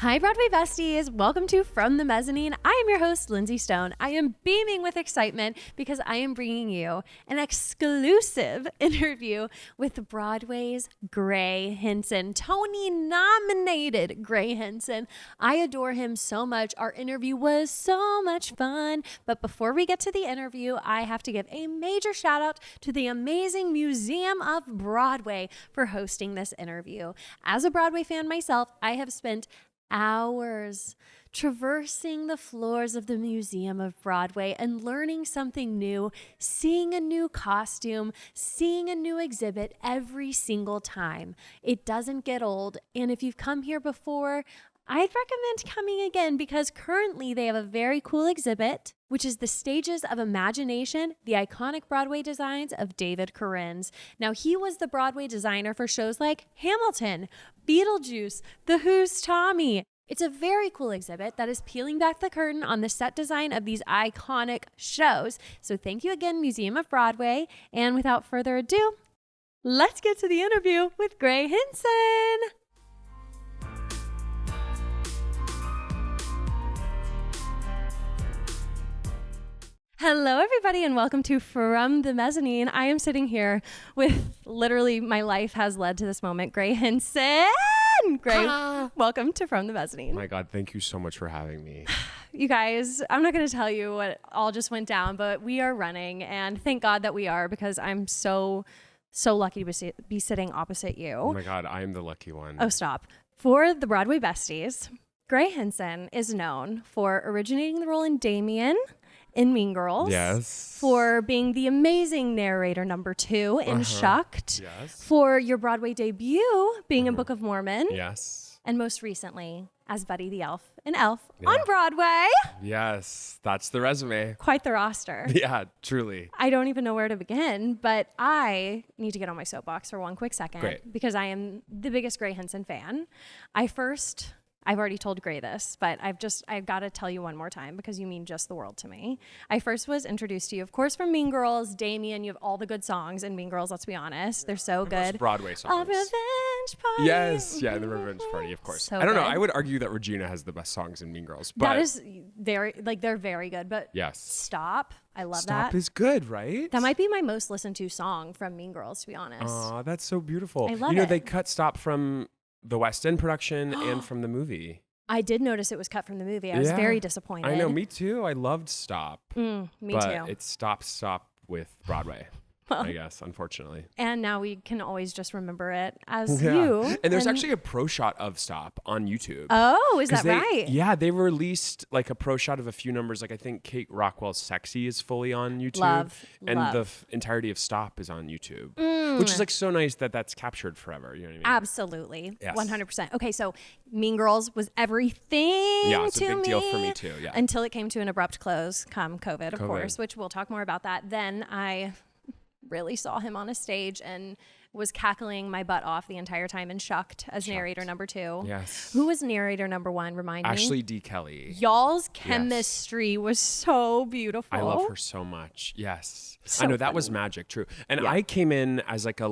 Hi, Broadway Besties. Welcome to From the Mezzanine. I am your host, Lindsey Stone. I am beaming with excitement because I am bringing you an exclusive interview with Broadway's Grey Henson, Tony-nominated Grey Henson. I adore him so much. Our interview was so much fun. But before we get to the interview, I have to give a major shout out to the amazing Museum of Broadway for hosting this interview. As a Broadway fan myself, I have spent hours traversing the floors of the Museum of Broadway and learning something new, seeing a new costume, seeing a new exhibit every single time. It doesn't get old, and if you've come here before, I'd recommend coming again because currently they have a very cool exhibit, which is the Stages of Imagination, the iconic Broadway designs of David Corin's. Now, he was the Broadway designer for shows like Hamilton, Beetlejuice, The Who's Tommy. It's a very cool exhibit that is peeling back the curtain on the set design of these iconic shows. So thank you again, Museum of Broadway. And without further ado, let's get to the interview with Grey Henson. Hello, everybody, and welcome to From the Mezzanine. I am sitting here with literally my life has led to this moment, Grey Henson. Grey, welcome to From the Mezzanine. Oh my God, thank you so much for having me. You guys, I'm not going to tell you what all just went down, but we are running, and thank God that we are because I'm so lucky to be sitting opposite you. Oh my God, I am the lucky one. Oh, stop. For the Broadway Besties, Grey Henson is known for originating the role in Damian in Mean Girls. Yes. For being the amazing narrator number 2 in Shucked. Yes. For your Broadway debut being in Book of Mormon. Yes. And most recently as Buddy the Elf in Elf on Broadway. Yes, that's the resume. Quite the roster. Yeah, truly. I don't even know where to begin, but I need to get on my soapbox for one quick second. Great. Because I am the biggest Grey Henson fan. I've already told Grey this, but I've got to tell you one more time because you mean just the world to me. I first was introduced to you, of course, from Mean Girls, Damian. You have all the good songs in Mean Girls, let's be honest. They're so good. Most Broadway songs. A Revenge Party. Yes, yeah, the Revenge Party, of course. So I don't know, good. I would argue that Regina has the best songs in Mean Girls. But That is very, they're very good, but yes. Stop. I love Stop that. is good, right? That might be my most listened to song from Mean Girls, to be honest. Aw, that's so beautiful. I love You know, it. they cut Stop from the West End production and from the movie. I did notice it was cut from the movie. I was very disappointed. I know, me too. I loved Stop. Me but too. It's Stop with Broadway, I guess, unfortunately. And now we can always just remember it as you. And there's actually a pro shot of Stop on YouTube. Oh, is that right? Yeah, they released like a pro shot of a few numbers. Like I think Kate Rockwell's Sexy is fully on YouTube. Love. The entirety of Stop is on YouTube. Which is like so nice that that's captured forever. You know what I mean? Absolutely. Yes. 100%. Okay, so Mean Girls was everything Yeah, it's to a big me deal for me too. Yeah. until it came to an abrupt close come COVID, of course, which we'll talk more about that. Then I really saw him on a stage and was cackling my butt off the entire time and Shucked as narrator number 2. Yes. Who was narrator number 1? Remind me. Ashley D. Kelly. Y'all's chemistry was so beautiful. I love her so much. Yes. So I know that was funny. magic. True. And I came in as like a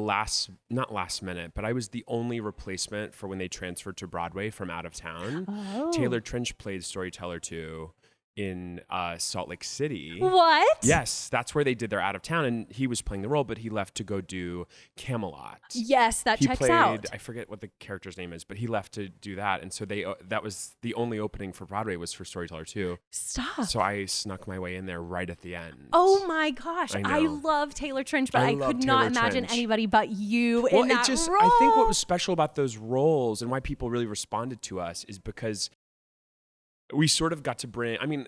not last minute, but I was the only replacement for when they transferred to Broadway from out of town. Oh. Taylor Trench played Storyteller 2 in Salt Lake City. What? Yes, that's where they did their out of town, and he was playing the role, but he left to go do Camelot. Yes, that He checks played, out. I forget what the character's name is, but he left to do that, and so that was the only opening for Broadway was for Storyteller 2. Stop. So I snuck my way in there right at the end. Oh my gosh. I I know. love Taylor Trench, but I I love could not Taylor imagine Trench. anybody but you Well, in that role. I think what was special about those roles and why people really responded to us is because we sort of got to bring, I mean,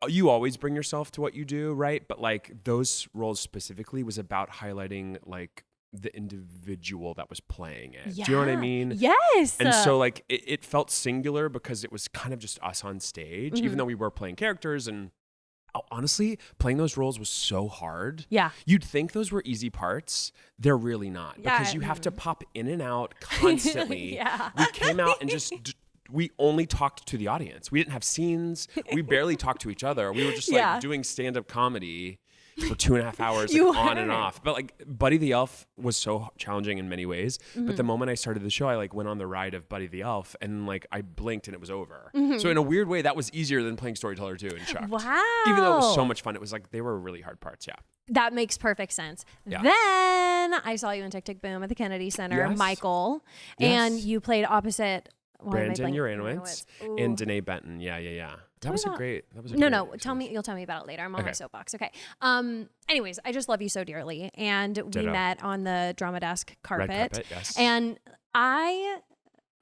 you always bring yourself to what you do, right? But like those roles specifically was about highlighting like the individual that was playing it. Do you know what I mean? Yes. And so like it felt singular because it was kind of just us on stage, even though we were playing characters. And honestly, playing those roles was so hard. Yeah. You'd think those were easy parts. They're really not, because you have to pop in and out constantly. Yeah. We came out and just we only talked to the audience. We didn't have scenes. We barely talked to each other. We were just like doing stand-up comedy. for 2.5 hours, like, on and off. But like Buddy the Elf was so challenging in many ways. But the moment I started the show, I like went on the ride of Buddy the Elf, and like I blinked and it was over. So in a weird way, that was easier than playing Storyteller 2 and Shucked. Wow. Even though it was so much fun, it was like they were really hard parts. Yeah. That makes perfect sense. Yeah. Then I saw you in Tick Tick Boom at the Kennedy Center, Yes. Michael, Yes. and you played opposite Brandon Uranowitz and Danae Benton. Yeah. That was a great No. experience. You'll tell me about it later. I'm on Okay. my soapbox. Okay. Anyways, I just love you so dearly. And we Ditto. met on the Drama Desk carpet. Red carpet, yes. And I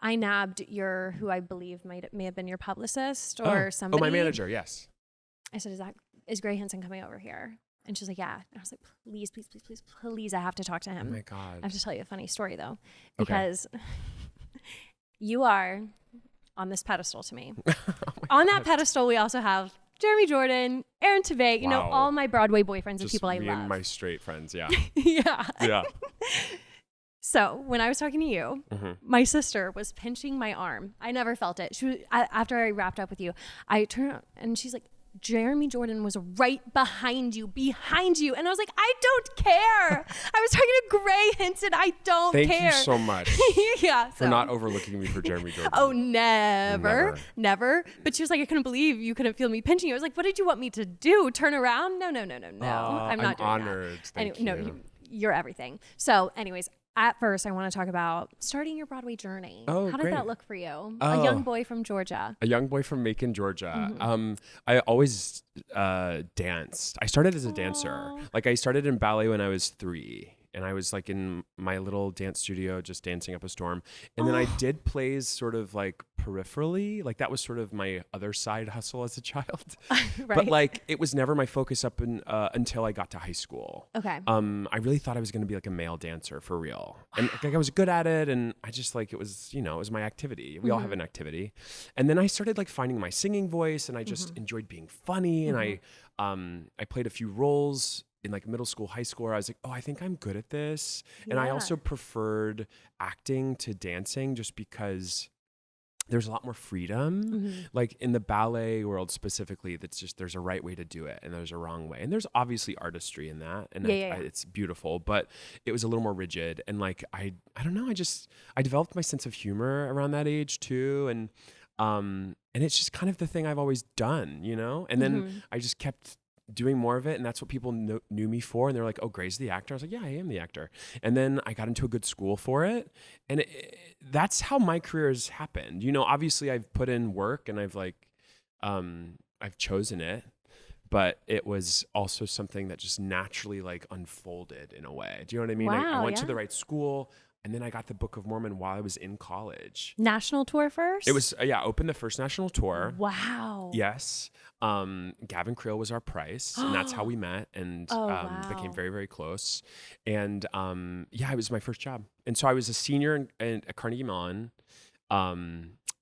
nabbed who I believe may have been your publicist or somebody. Oh, my manager, yes. I said, is Grey Henson coming over here? And she's like, yeah. And I was like, please, I have to talk to him. Oh my God. I have to tell you a funny story though, Okay. because you are on this pedestal to me. Oh On that pedestal, we also have Jeremy Jordan, Aaron Tveit, you know, Wow. all my Broadway boyfriends and Just people I me love. and my straight friends, yeah. Yeah. Yeah. So when I was talking to you, my sister was pinching my arm. I never felt it. After I wrapped up with you, I turned around and she's like, Jeremy Jordan was right behind you. And I was like, I don't care. I was talking to Grey Henson. I don't care. Thank you so much Yeah. for not overlooking me for Jeremy Jordan. Oh, never. But she was like, I couldn't believe you couldn't feel me pinching you. I was like, what did you want me to do? Turn around? No. I'm not doing honored. that. Thank No, you. you're everything. So anyways, at first I want to talk about starting your Broadway journey. Oh, How did great. that look for you? Oh. A young boy from Georgia. A young boy from Macon, Georgia. I always danced. I started as a dancer. Like I started in ballet when I was 3. And I was like in my little dance studio just dancing up a storm. And then I did plays sort of like peripherally. Like that was sort of my other side hustle as a child. Right. But like it was never my focus up until I got to high school. Okay. I really thought I was going to be like a male dancer for real. And like I was good at it. And I just like, it was my activity. We all have an activity. And then I started like finding my singing voice and I just enjoyed being funny. And I played a few roles in like middle school, high school, where I was like, oh, I think I'm good at this. And I also preferred acting to dancing just because there's a lot more freedom. Like in the ballet world specifically, there's a right way to do it and there's a wrong way. And there's obviously artistry in that. And it's beautiful, but it was a little more rigid. And like, I don't know, I developed my sense of humor around that age too. And it's just kind of the thing I've always done, you know? And then I just kept doing more of it, and that's what people knew me for. And they're like, oh, Grey's the actor. I was like, yeah, I am the actor. And then I got into a good school for it, and that's how my career has happened. You know, obviously I've put in work and I've like I've chosen it, but it was also something that just naturally like unfolded in a way. Do you know what I mean? Wow, I went to the right school, and then I got the Book of Mormon while I was in college. National tour first? It was opened the first national tour. Wow. Yes. Gavin Creel was our price, and that's how we met and became very, very close. And it was my first job. And so I was a senior at Carnegie Mellon.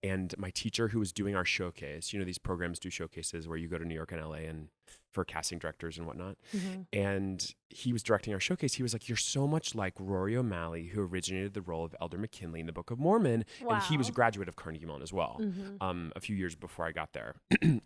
And my teacher who was doing our showcase, you know, these programs do showcases where you go to New York and LA and for casting directors and whatnot. And he was directing our showcase. He was like, you're so much like Rory O'Malley, who originated the role of Elder McKinley in the Book of Mormon. Wow. And he was a graduate of Carnegie Mellon as well, a few years before I got there.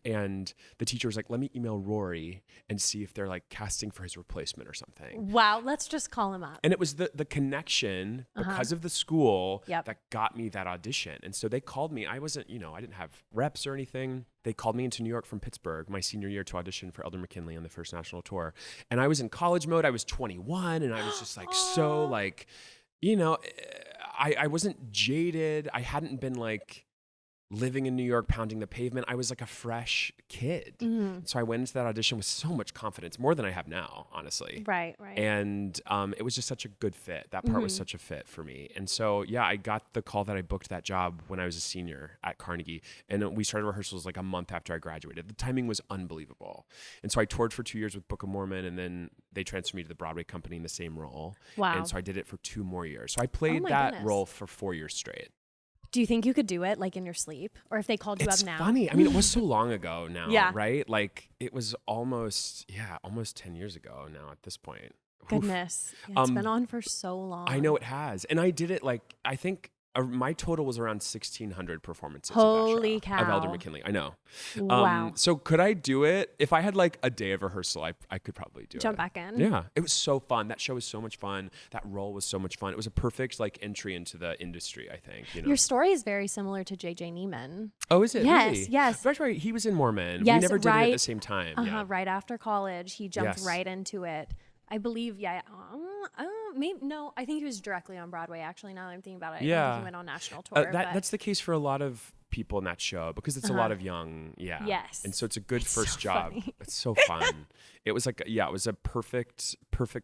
And the teacher was like, let me email Rory and see if they're like casting for his replacement or something. Wow. Let's just call him up. And it was the connection because of the school that got me that audition. And so they called me. I wasn't, I didn't have reps or anything. They called me into New York from Pittsburgh my senior year to audition for Elder McKinley on the first national tour. And I was in college mode. I was 21 and I was just like, so like, I wasn't jaded. I hadn't been like living in New York, pounding the pavement. I was like a fresh kid. So I went into that audition with so much confidence, more than I have now, honestly. Right. And it was just such a good fit. That part was such a fit for me. And so, I got the call that I booked that job when I was a senior at Carnegie. And we started rehearsals like a month after I graduated. The timing was unbelievable. And so I toured for 2 years with Book of Mormon, and then they transferred me to the Broadway company in the same role. Wow. And so I did it for 2 more years. So I played role for 4 years straight. Do you think you could do it like in your sleep, or if they called you up now? It's funny. I mean, it was so long ago now, Yeah. right? Like it was almost 10 years ago now at this point. Goodness. Yeah, it's been on for so long. I know it has. And I did it like, I think my total was around 1,600 performances. Holy of that show, cow. of Elder McKinley. I know. Wow. So could I do it? If I had like a day of rehearsal, I could probably do it. Jump back in. Yeah. It was so fun. That show was so much fun. That role was so much fun. It was a perfect like entry into the industry, I think. You know? Your story is very similar to J.J. Neiman. Oh, is it? Yes, Really? yes. That's right. He was in Mormon. Yes, we never did it right. at the same time. Yeah. Right after college, he jumped Yes. right into it. I believe, maybe no. I think he was directly on Broadway. Actually, now that I'm thinking about it, I don't think he went on national tour. That's the case for a lot of people in that show because it's a lot of young, Yes. and so it's a good first so job. funny. It's so fun. It was like, it was a perfect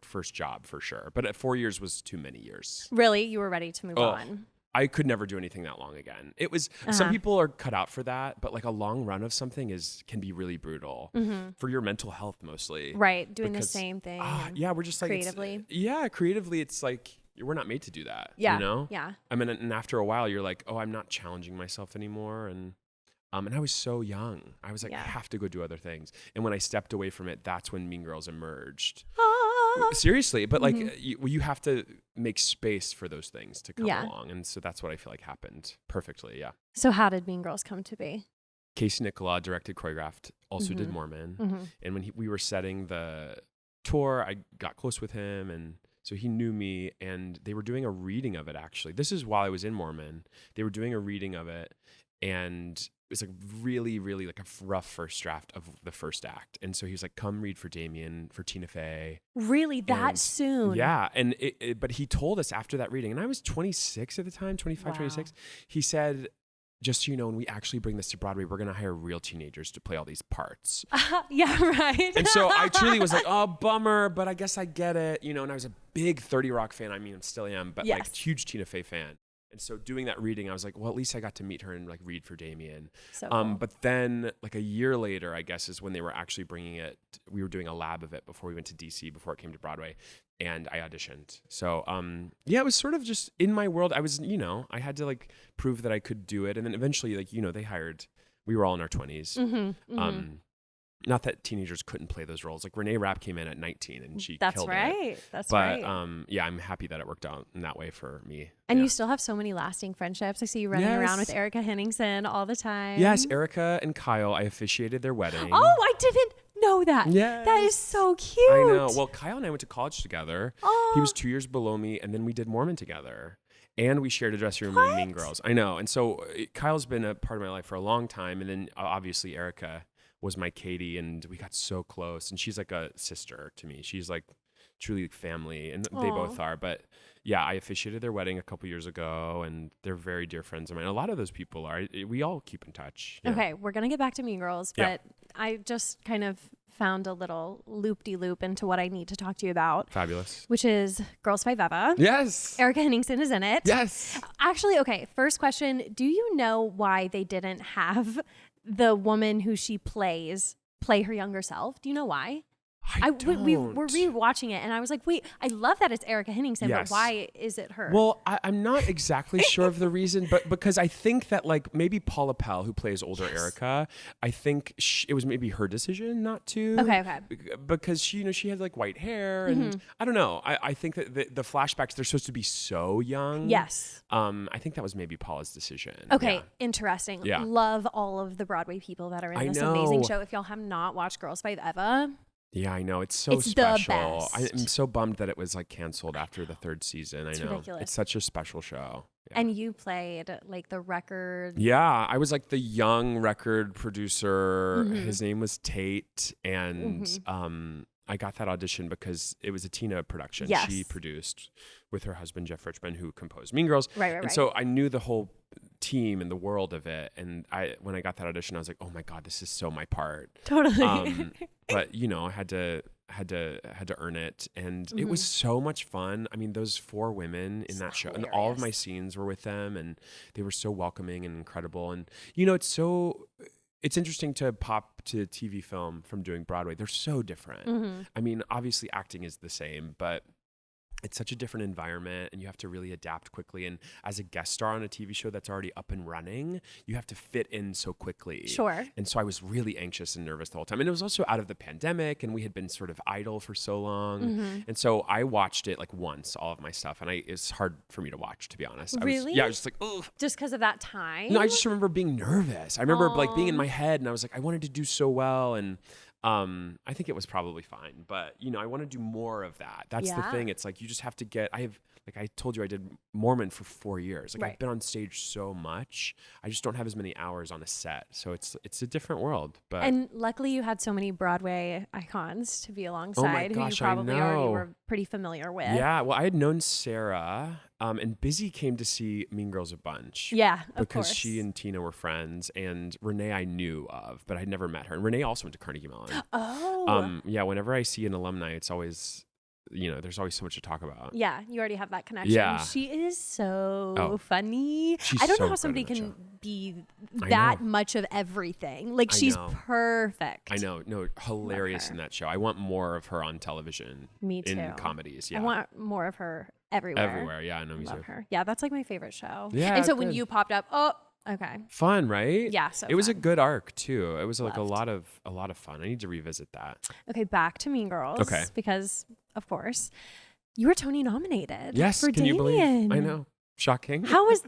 first job for sure. But at 4 years was too many years. Really, you were ready to move on. I could never do anything that long again. It was some people are cut out for that, but like a long run of something can be really brutal for your mental health mostly. Right, doing the same thing. We're just like creatively. Creatively, it's like we're not made to do that. Yeah, you know. yeah. I mean, and after a while, you're like, oh, I'm not challenging myself anymore, and I was so young. I was like, I have to go do other things. And when I stepped away from it, that's when Mean Girls emerged. Seriously, but like you have to make space for those things to come along, and so that's what I feel like happened perfectly. Yeah. So how did Mean Girls come to be? Casey Nicola directed, choreographed, also did Mormon, and when we were setting the tour, I got close with him, and so he knew me, and they were doing a reading of it. Actually, this is while I was in Mormon. They were doing a reading of it, and it was like really, really like a rough first draft of the first act. And so he was like, come read for Damian, for Tina Fey. Really? That soon? Yeah. And but he told us after that reading, and I was 26 at the time, 25, 26. He said, just so you know, when we actually bring this to Broadway, we're going to hire real teenagers to play all these parts. Yeah, right. And so I truly was like, oh, bummer, but I guess I get it. You know, and I was a big 30 Rock fan. I mean, I still am, but like huge Tina Fey fan. And so doing that reading, I was like, well, at least I got to meet her and like read for Damian. So cool. But then like a year later, I guess, is when they were actually bringing it. We were doing a lab of it before we went to DC, before it came to Broadway. And I auditioned. So it was sort of just in my world. I was, I had to like prove that I could do it. And then eventually, like, we were all in our 20s. Not that teenagers couldn't play those roles. Like Renee Rapp came in at 19 and she killed it. That's right. But I'm happy that it worked out in that way for me. And you still have so many lasting friendships. I see you running around with Erica Henningsen all the time. Yes, Erica and Kyle, I officiated their wedding. Oh, I didn't know that. Yes. That is so cute. I know. Well, Kyle and I went to college together. Oh. He was 2 years below me, and then we did Mormon together. And we shared a dressing room in Mean Girls. I know. And so Kyle's been a part of my life for a long time. And then obviously Erica was my Katie, and we got so close. And she's like a sister to me. She's like truly family, and they both are. But yeah, I officiated their wedding a couple years ago, and they're very dear friends of mine. A lot of those people are. We all keep in touch. Yeah. Okay, we're going to get back to Mean Girls, but I just kind of found a little loop-de-loop into what I need to talk to you about. Fabulous. Which is Girls5eva. Yes. Erica Henningsen is in it. Yes. Actually, okay, first question. Do you know why they didn't have the woman who she plays play her younger self? Do you know why? We were rewatching it, and I was like, wait, I love that it's Erica Henningsen, but why is it her? Well, I'm not exactly sure of the reason, but because I think that like maybe Paula Pell, who plays older Erica, I think it was maybe her decision not to. Okay. Because she had like white hair, and I don't know. I think that the flashbacks, they're supposed to be so young. Yes. I think that was maybe Paula's decision. Okay, interesting. Yeah. Love all of the Broadway people that are in this amazing show. If y'all have not watched Girls5eva. Yeah, I know. It's so it's special. The best. I'm so bummed that it was like canceled after the third season. It's I know. ridiculous. It's such a special show. Yeah. And you played like the record. Yeah, I was like the young record producer. His name was Tate, and I got that audition because it was a Tina production. Yes. She produced with her husband Jeff Richman, who composed Mean Girls. Right. And so I knew the whole team and the world of it, and when I got that audition, I was like, oh my god, this is so my part. Totally. But I had to earn it, and it was so much fun. I mean, those 4 women in that show, hilarious. and all of my scenes were with them, and they were so welcoming and incredible. And it's interesting to pop to TV film from doing Broadway. They're so different. I mean, obviously acting is the same, but it's such a different environment and you have to really adapt quickly. And as a guest star on a TV show that's already up and running, you have to fit in so quickly. Sure. And so I was really anxious and nervous the whole time. And it was also out of the pandemic and we had been sort of idle for so long. And so I watched it like once, all of my stuff. And it's hard for me to watch, to be honest. Really? I was just like, ugh. Just because of that time? No, I just remember being nervous. I remember like being in my head and I was like, I wanted to do so well. And I think it was probably fine, but I want to do more of that. That's the thing. It's like, you just have to like I told you, I did Mormon for 4 years. Like I've been on stage so much. I just don't have as many hours on a set. So it's a different world, and luckily you had so many Broadway icons to be alongside gosh, who you probably already were pretty familiar with. Yeah. Well, I had known Sarah, and Busy came to see Mean Girls a bunch. Yeah, of because course. she and Tina were friends, and Renee I knew of, but I'd never met her. And Renee also went to Carnegie Mellon. Oh. Yeah. Whenever I see an alumni, it's always, there's always so much to talk about. Yeah, you already have that connection. Yeah. She is so funny. She's I don't so know how good somebody in that can show. be that much of everything. Like she's perfect. I know. No, hilarious in that show. I want more of her on television. Me too. In comedies. Yeah. I want more of her everywhere. Everywhere. Yeah, I know. Me Love too. her. Yeah, that's like my favorite show. Yeah. And so when you popped up, okay. Fun, right? Yeah. So it was a fun. good arc too. It was like Loved. a lot of fun. I need to revisit that. Okay, back to Mean Girls. Okay. Because of course, you were Tony nominated. Yes. For Can Damian. you believe? I know. Shocking. How was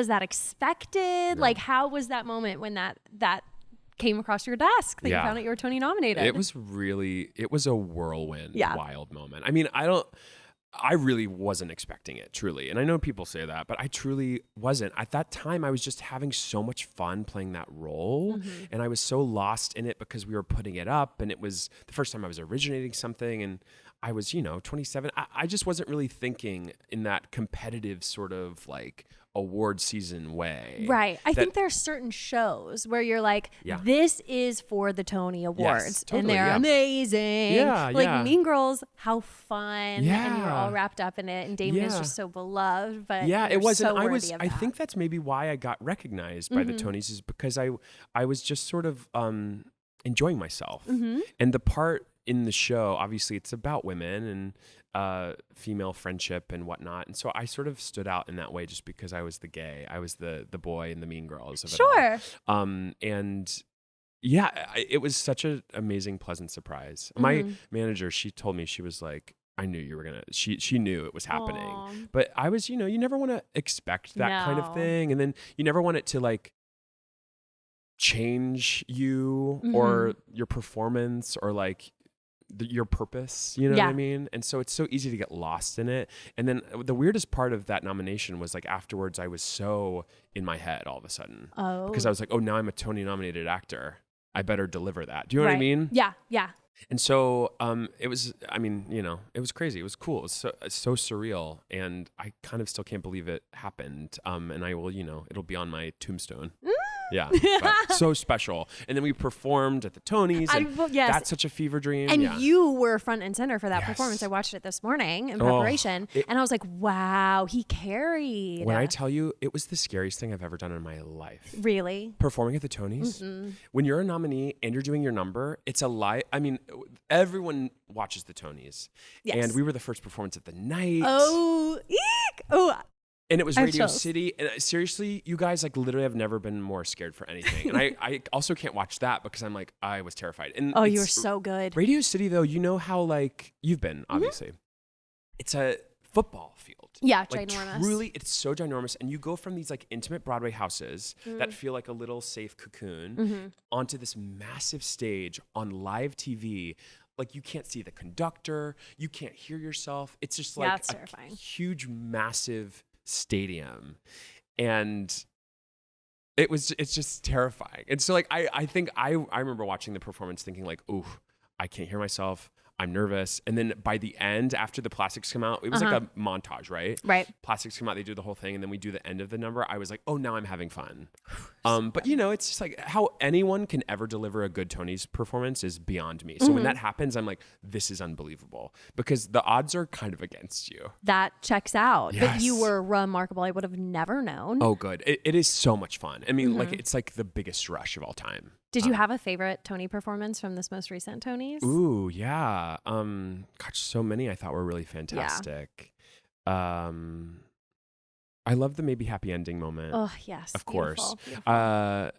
that expected? No. Like, how was that moment when that came across your desk that you found out you were Tony nominated? It was a whirlwind, wild moment. I mean, I really wasn't expecting it, truly. And I know people say that, but I truly wasn't. At that time, I was just having so much fun playing that role. And I was so lost in it because we were putting it up. And it was the first time I was originating something. And I was, 27. I just wasn't really thinking in that competitive sort of like award season way. Right. I think there's certain shows where you're like, this is for the Tony Awards. Yes, totally, and they're amazing. Yeah, like Mean Girls, how fun. Yeah. And you're all wrapped up in it. And Damon is just so beloved. But it wasn't. So worthy of I that. think that's maybe why I got recognized by the Tonys, is because I was just sort of enjoying myself. And the part in the show, obviously it's about women and female friendship and whatnot. And so I sort of stood out in that way just because I was the gay. I was the boy in the Mean Girls of it all. And yeah, it was such an amazing, pleasant surprise. My manager, she told me, she was like, I knew you were going to, she knew it was happening. Aww. But I was, you never want to expect that kind of thing. And then you never want it to like change you or your performance or like your purpose, you know what I mean? And so it's so easy to get lost in it. And then the weirdest part of that nomination was like afterwards I was so in my head all of a sudden. Because I was like, oh, now I'm a Tony nominated actor. I better deliver that. Do you know what I mean? Yeah, yeah. And so it was, it was crazy. It was cool. It was so surreal. And I kind of still can't believe it happened. And I will, it'll be on my tombstone. Yeah, but so special. And then we performed at the Tonys. And that's such a fever dream. And you were front and center for that performance. I watched it this morning in preparation. And I was like, wow, he carried. When I tell you, it was the scariest thing I've ever done in my life. Really? Performing at the Tonys. When you're a nominee and you're doing your number, it's a lie. I mean, everyone watches the Tonys. Yes. And we were the first performance of the night. Oh, eek. Oh, and it was Radio City. And seriously, you guys, like literally I've never been more scared for anything. And I also can't watch that because I'm like, I was terrified. And you were so good. Radio City though, you know how like you've been, obviously. It's a football field. Yeah, like, ginormous. Truly, it's so ginormous. And you go from these like intimate Broadway houses that feel like a little safe cocoon onto this massive stage on live TV. Like you can't see the conductor, you can't hear yourself. It's just like a huge, massive stadium. And it's just terrifying. And so like I think I remember watching the performance thinking like, ooh, I can't hear myself. I'm nervous. And then by the end, after the plastics come out, it was like a montage, right? Right. Plastics come out, they do the whole thing, and then we do the end of the number. I was like, oh, now I'm having fun. But it's just like how anyone can ever deliver a good Tony's performance is beyond me. So when that happens, I'm like, this is unbelievable because the odds are kind of against you. That checks out. Yes. But you were remarkable. I would have never known. Oh, good. It is so much fun. I mean, like it's like the biggest rush of all time. Did you have a favorite Tony performance from this most recent Tonys? Ooh, yeah. Gosh, so many I thought were really fantastic. I love the maybe happy ending moment. Oh, yes. Of course. Beautiful.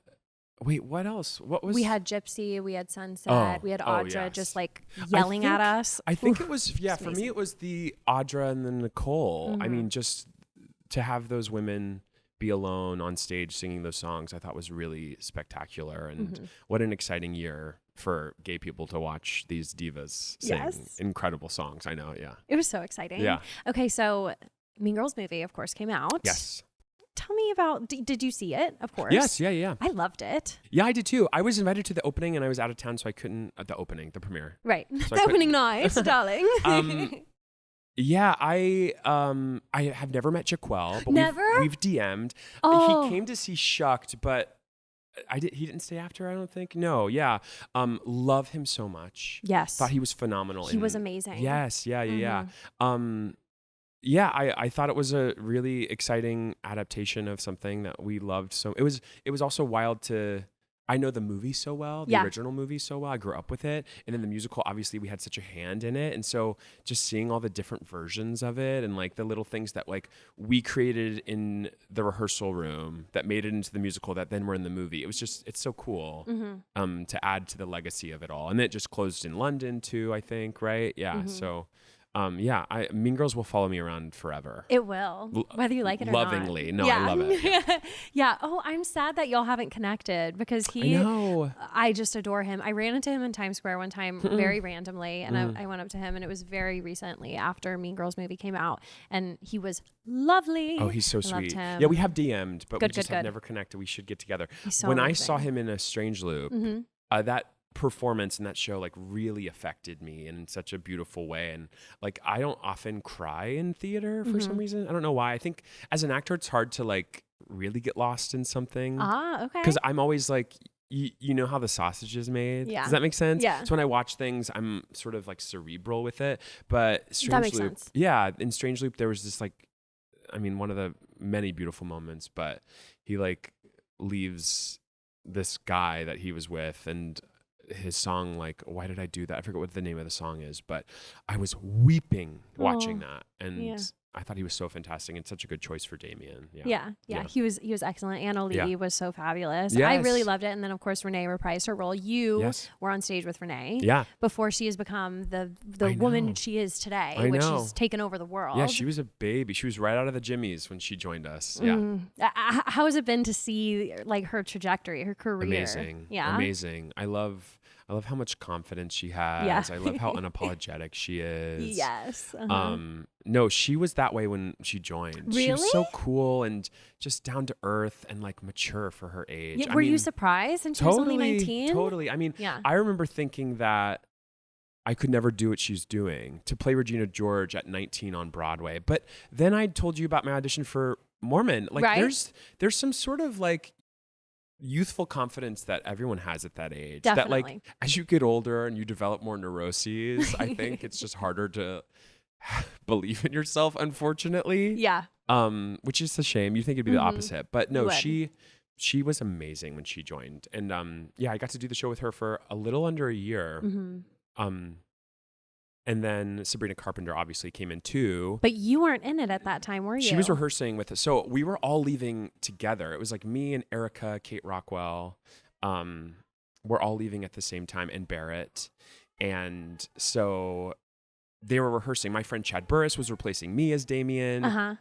Wait, what else? What was? We had Gypsy, we had Sunset, we had Audra yes. just like yelling at us. I think it was, yeah, for me it was the Audra and the Nicole. I mean, just to have those women be alone on stage singing those songs, I thought was really spectacular. And what an exciting year for gay people to watch these divas sing incredible songs. I know, yeah. It was so exciting. Yeah. Okay, so Mean Girls movie, of course, came out. Yes. Tell me about, did you see it? Of course. Yes, yeah. I loved it. Yeah, I did too. I was invited to the opening and I was out of town, so I couldn't, the premiere. Right. So the opening night, darling. Yeah, I have never met Jaquel, but Never? we've DM'd. Oh. He came to see Shucked, but he didn't stay after, I don't think. No, yeah. Love him so much. Yes. Thought he was phenomenal. He was amazing. Yes, yeah. Yeah, I thought it was a really exciting adaptation of something that we loved. So it was also wild to, I know the movie so well, the original movie so well. I grew up with it. And then the musical, obviously we had such a hand in it. And so just seeing all the different versions of it and like the little things that like we created in the rehearsal room that made it into the musical that then were in the movie. It was just, it's so cool to add to the legacy of it all. And it just closed in London too, I think, right? Yeah. So Mean Girls will follow me around forever. It will, whether you like it or lovingly. not. No, I love it. Yeah. Oh, I'm sad that y'all haven't connected because I just adore him. I ran into him in Times Square one time very randomly, and I went up to him, and it was very recently after Mean Girls movie came out, and he was lovely. Oh, he's so sweet. Him. Yeah, we have DM'd, but we just have good. never connected. We should get together. When I saw him in A Strange Loop, that performance in that show like really affected me in such a beautiful way. And like I don't often cry in theater for some reason. I don't know why. I think as an actor it's hard to like really get lost in something. Okay. Because I'm always like, you know how the sausage is made? Yeah. Does that make sense? Yeah. So when I watch things, I'm sort of like cerebral with it. But that makes sense. Yeah, in Strange Loop there was this like, I mean, one of the many beautiful moments, but he like leaves this guy that he was with, and his song, like, why did I do that? I forget what the name of the song is, but I was weeping watching that. And I thought he was so fantastic and such a good choice for Damian. Yeah. He was excellent. Anna Lee was so fabulous. Yes. I really loved it. And then of course Renee reprised her role. You were on stage with Renee. Yeah. Before she has become the woman she is today, which has taken over the world. Yeah, she was a baby. She was right out of the Jimmies when she joined us. Yeah. How has it been to see like her trajectory, her career? Amazing. Yeah. Amazing. I love how much confidence she has. Yeah. I love how unapologetic she is. Yes. No, she was that way when she joined. Really? She was so cool and just down to earth and like mature for her age. Yeah, were you surprised? And she was only 19? Totally. I mean, I remember thinking that I could never do what she's doing, to play Regina George at 19 on Broadway. But then I told you about my audition for Mormon. Like there's some sort of like youthful confidence that everyone has at that age. Definitely. That like as you get older and you develop more neuroses, I think it's just harder to believe in yourself, unfortunately. Yeah. Which is a shame. You think it'd be the opposite. But no, she was amazing when she joined. And I got to do the show with her for a little under a year. And then Sabrina Carpenter obviously came in too. But you weren't in it at that time, were you? She was rehearsing with us. So we were all leaving together. It was like me and Erica, Kate Rockwell. We're all leaving at the same time, and Barrett. And so they were rehearsing. My friend Chad Burris was replacing me as Damian.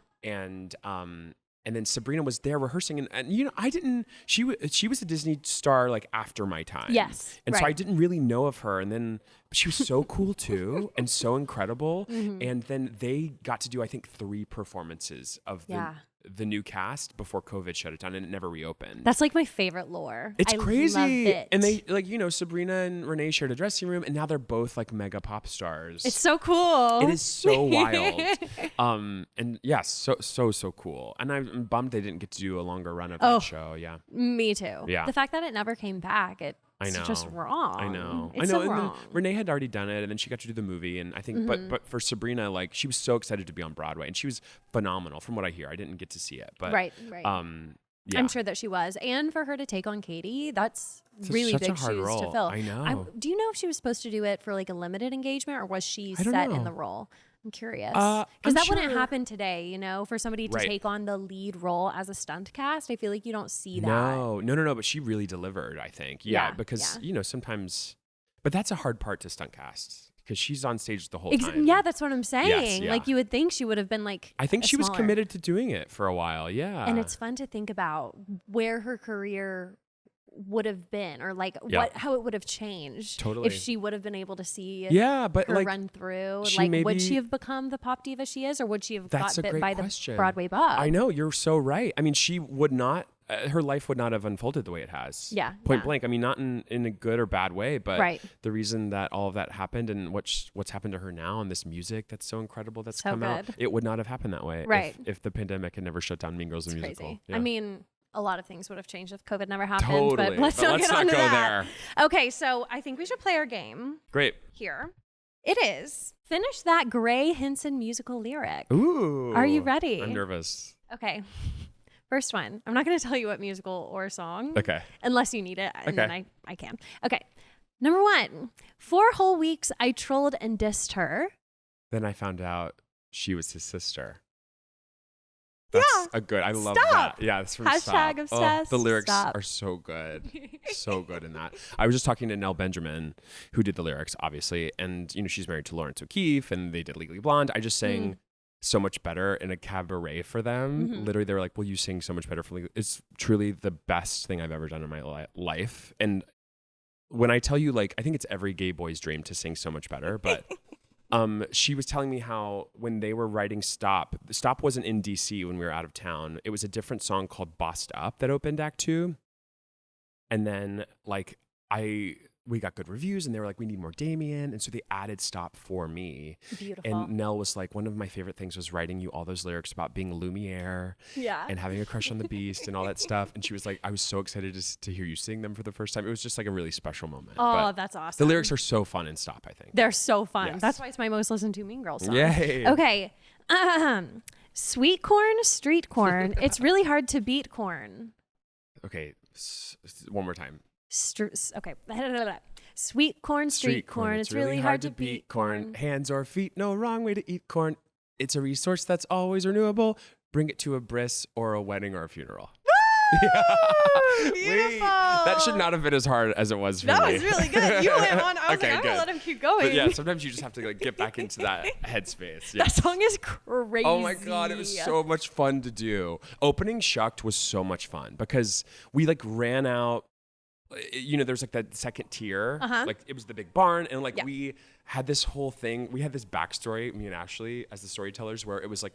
And then Sabrina was there rehearsing, and you know, she was a Disney star like after my time. Yes. And so I didn't really know of her, and then she was so cool too and so incredible. And then they got to do, I think, 3 performances of the new cast before COVID shut it down, and it never reopened. That's like my favorite lore. It's crazy. Love it. And they like, you know, Sabrina and Renee shared a dressing room, and now they're both like mega pop stars. It's so cool. It is so wild. And yes, so cool. And I'm bummed they didn't get to do a longer run of that show. Yeah. Me too. Yeah. The fact that it never came back, I know. It's just wrong. I know. It's so wrong. Renee had already done it, and then she got to do the movie, and I think, but for Sabrina, like, she was so excited to be on Broadway, and she was phenomenal from what I hear. I didn't get to see it, but right. Yeah. I'm sure that she was. And for her to take on Katie, that's really such big a hard shoes role. to fill. I know. Do you know if she was supposed to do it for like a limited engagement or was she I don't set know. in the role? I'm curious. I'm Because that wouldn't sure- happen today, you know, for somebody to Right. take on the lead role as a stunt cast. I feel like you don't see that. No. But she really delivered, I think. Yeah. Because, yeah. you know, sometimes, but that's a hard part to stunt cast because she's on stage the whole time. Yeah, that's what I'm saying. Yes, yeah. Like you would think she would have been like I think she was smaller. committed to doing it for a while. Yeah. And it's fun to think about where her career would have been or like how it would have changed Totally. if she would have been able to see but her like run through. she Like maybe- would she have become the pop diva she is or would she have That's got a bit great by question. the Broadway bug? I know, you're so right. I mean, she would not, her life would not have unfolded the way it has. Yeah. Point blank. I mean, not in a good or bad way, but Right. the reason that all of that happened and what's happened to her now and this music that's so incredible that's So come out, good. it would not have happened that way Right. if the pandemic had never shut down Mean Girls the It's musical. crazy. Yeah. I mean, a lot of things would have changed if COVID never happened. Totally. But let's not get onto go that. there. Okay, so I think we should play our game Great. here. It is finish that Grey Henson musical lyric. Ooh. Are you ready? I'm nervous. Okay. First one. I'm not going to tell you what musical or song. Okay. Unless you need it. And then Okay. I can. Okay. Number 1. 4 whole weeks I trolled and dissed her. Then I found out she was his sister. That's a good. I love that. Yeah, it's from Hashtag Stop. obsessed. The lyrics Stop. are so good. So good in that. I was just talking to Nell Benjamin, who did the lyrics, obviously. And, you know, she's married to Lawrence O'Keefe and they did Legally Blonde. I just sang So Much Better in a cabaret for them. Literally, they were like, will you sing So Much Better for Legally? It's truly the best thing I've ever done in my life. And when I tell you, like, I think it's every gay boy's dream to sing So Much Better, but she was telling me how when they were writing Stop wasn't in DC when we were out of town. It was a different song called Bossed Up that opened Act 2. And then like we got good reviews and they were like, we need more Damian. And so they added Stop for me. Beautiful. And Nell was like, one of my favorite things was writing you all those lyrics about being Lumiere and having a crush on the Beast and all that stuff. And she was like, I was so excited to hear you sing them for the first time. It was just like a really special moment. Oh, But that's awesome. the lyrics are so fun in Stop, I think. They're so fun. Yes. That's why it's my most listened to Mean Girls song. Yay. Okay. Sweet corn, street corn. It's really hard to beat corn. Okay, one more time. Okay. Sweet corn, street corn. It's really hard to beat corn. Hands or feet, no wrong way to eat corn. It's a resource that's always renewable. Bring it to a bris or a wedding or a funeral. Beautiful. Wait, that should not have been as hard as it was for me. That was really good. You went on. I was Okay, like, I'm going to good. let him keep going. But yeah, sometimes you just have to like get back into that headspace. That song is crazy. Oh my God, it was so much fun to do. Opening Shucked was so much fun because we like ran out. You know, there's like that second tier, like it was the big barn. And like we had this whole thing. We had this backstory, me and Ashley as the storytellers, where it was like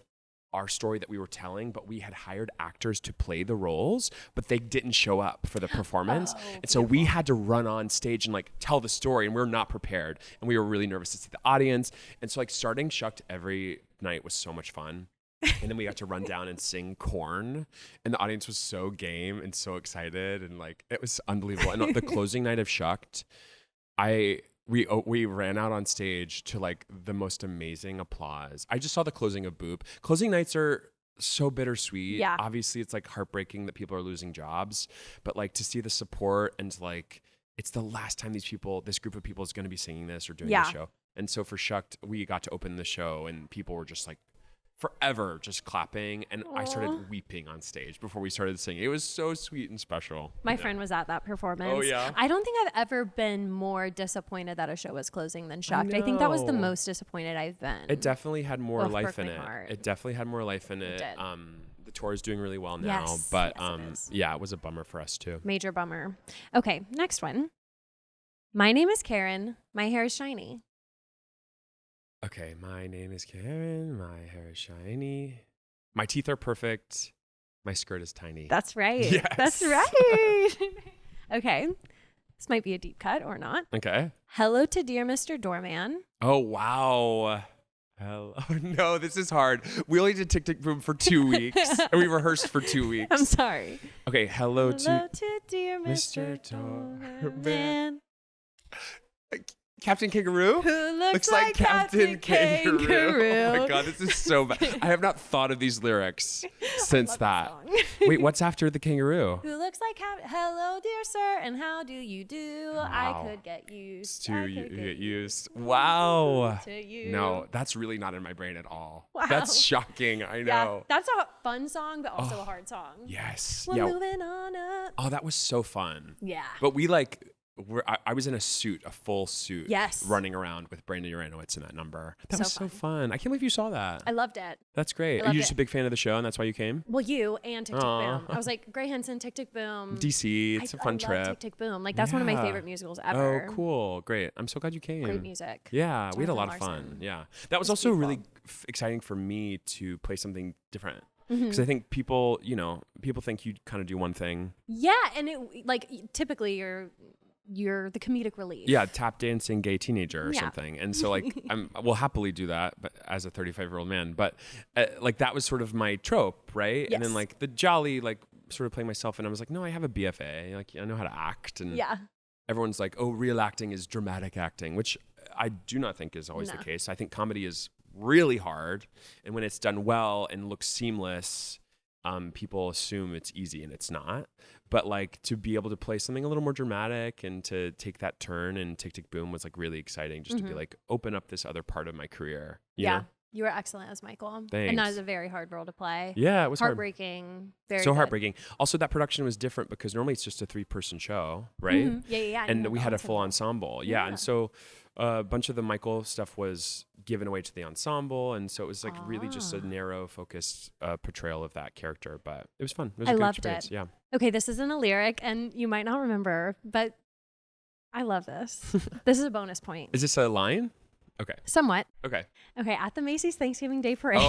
our story that we were telling, but we had hired actors to play the roles, but they didn't show up for the performance. And so we had to run on stage and like tell the story and we were not prepared. And we were really nervous to see the audience. And so like starting Shucked every night was so much fun. And then we got to run down and sing Corn, and the audience was so game and so excited, and like it was unbelievable. And on the closing night of Shucked, we ran out on stage to like the most amazing applause. I just saw the closing of Boop. Closing nights are so bittersweet. Yeah. Obviously, it's like heartbreaking that people are losing jobs, but like to see the support and like it's the last time this group of people is going to be singing this or doing this show. And so for Shucked, we got to open the show, and people were just like forever just clapping, and I started weeping on stage before we started singing. It was so sweet and special. My friend was at that performance. Oh, yeah? I don't think I've ever been more disappointed that a show was closing than Shucked. I think that was the know. most disappointed I've been. It definitely had more Both life broke in my it. heart. It definitely had more life in it. did. The tour is doing really well now, Yes, but yes, it is. yeah, it was a bummer for us too. Major bummer. Okay, next one. My name is Karen. My hair is shiny. Okay, my name is Karen. My hair is shiny. My teeth are perfect. My skirt is tiny. That's right. Yes. That's right. Okay. This might be a deep cut or not. Okay. Hello to dear Mr. Doorman. Oh, wow. Oh, no, this is hard. We only did Tick Tick Boom for 2 weeks, and we rehearsed for 2 weeks. I'm sorry. Okay, hello Hello to to dear Mr. Mr. Doorman. Doorman. Captain Kangaroo? Who looks like Captain Kangaroo? Oh my God, this is so bad. I have not thought of these lyrics since that. Wait, what's after the kangaroo? Who looks like hello, dear sir, and how do you do? Wow. I could get used To you get used. Wow. to you. No, that's really not in my brain at all. Wow. That's shocking. I know. Yeah, that's a fun song, but also a hard song. Yes. We're moving on up. Oh, that was so fun. Yeah. But I was in a full suit. Yes. Running around with Brandon Uranowitz in that number. That So was so fun. I can't believe you saw that. I loved it. That's great. Are you just a big fan of the show and that's why you came? Well, you and Tick Tick Boom. I was like, Grey Henson, Tick Tick Boom. DC, it's a fun I trip. love Tick Tick Boom. Like, that's one of my favorite musicals ever. Oh, cool. Great. I'm so glad you came. Great music. Yeah, we had a lot Jonathan of fun. Larson. Yeah. That was also really exciting for me to play something different. Because I think people think you kind of do one thing. Yeah, and typically you're the comedic relief. Yeah, tap dancing gay teenager or Yeah. something. And so like we'll happily do that, but as a 35-year-old man. But like that was sort of my trope, right? Yes. And then like the jolly like sort of playing myself, and I was like, no, I have a BFA. Like I know how to act. And Yeah. everyone's like, oh, real acting is dramatic acting, which I do not think is always the case. I think comedy is really hard, and when it's done well and looks seamless, people assume it's easy, and it's not. But like to be able to play something a little more dramatic and to take that turn and Tick Tick Boom was like really exciting, just to be like open up this other part of my career. You know? You were excellent as Michael. Thanks. And that was a very hard role to play. Yeah, it was heartbreaking. Very so good. heartbreaking. Also, that production was different because normally it's just a 3-person show, right? Yeah. And we had a full ensemble. Yeah. And so a bunch of the Michael stuff was given away to the ensemble. And so it was like really just a narrow focused portrayal of that character. But it was fun. It was a good loved experience. it. Yeah. Okay, this isn't a lyric, and you might not remember, but I love this. This is a bonus point. Is this a line? Okay. Somewhat. Okay. Okay, at the Macy's Thanksgiving Day Parade.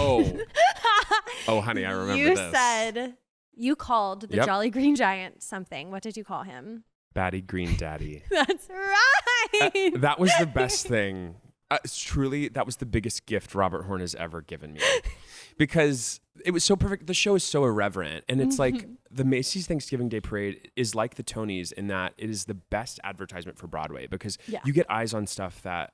Oh, honey, I remember you this. said you called the Jolly Green Giant something. What did you call him? Batty Green Daddy. That's right. That was the best thing. Truly, that was the biggest gift Robert Horn has ever given me. Because it was so perfect. The show is so irreverent. And it's like the Macy's Thanksgiving Day Parade is like the Tonys in that it is the best advertisement for Broadway because you get eyes on stuff that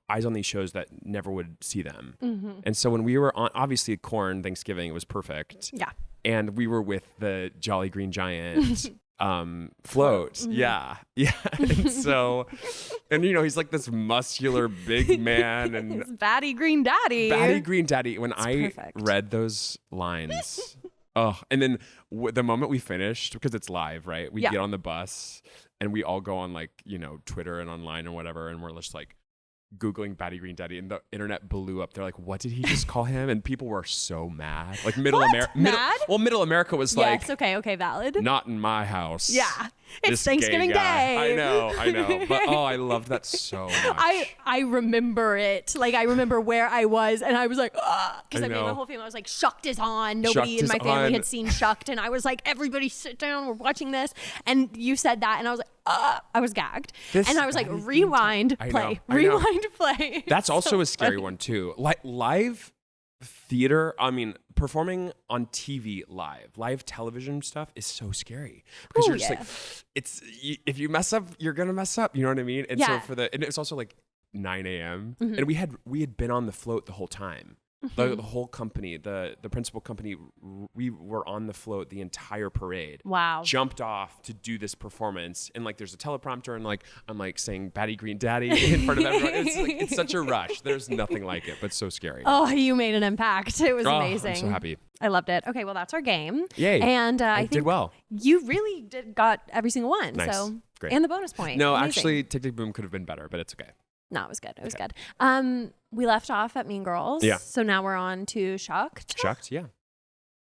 eyes on these shows that never would see them. And so when we were on, obviously Corn Thanksgiving, it was perfect. Yeah. And we were with the Jolly Green Giant float. Yeah. And so, and he's like this muscular big man and It's Batty Green Daddy. Batty Green Daddy. When I perfect. read those lines, and then the moment we finished, because it's live, right? We get on the bus and we all go on like, Twitter and online and whatever. And we're just like, Googling Batty Green Daddy, and the internet blew up. They're like, what did he just call him? And people were so mad. Like Middle America. Middle America was like, yes, okay, valid. Not in my house. Yeah. It's This Thanksgiving gay guy. Day. I know. But I loved that so much. I remember it. Like I remember where I was, and I was like, because I mean, know. my whole family. I was like, Shucked is on. Nobody in my family had seen Shucked, and I was like, everybody sit down. We're watching this, and you said that, and I was like, I was gagged, and I was like, rewind, play, rewind, play. That's also a scary one too. Like live theater. I mean, performing on TV live television stuff is so scary because you're just like, if you mess up, you're gonna mess up. You know what I mean? And so and it's also like 9 a.m. and we had been on the float the whole time. The whole company, the principal company, we were on the float the entire parade. Wow. Jumped off to do this performance, and like there's a teleprompter, and like I'm like saying Batty Green Daddy in front of everyone. It's such a rush. There's nothing like it, but so scary. Oh, you made an impact. It was amazing. I'm so happy. I loved it. Okay, well that's our game. Yay. And I think did well. You really got every single one. Nice. So great. And the bonus point. No, amazing. actually, Tick Tick Boom could have been better, but it's okay. No, it was good. It was good. We left off at Mean Girls. Yeah. So now we're on to Shucked. Shucked, yeah.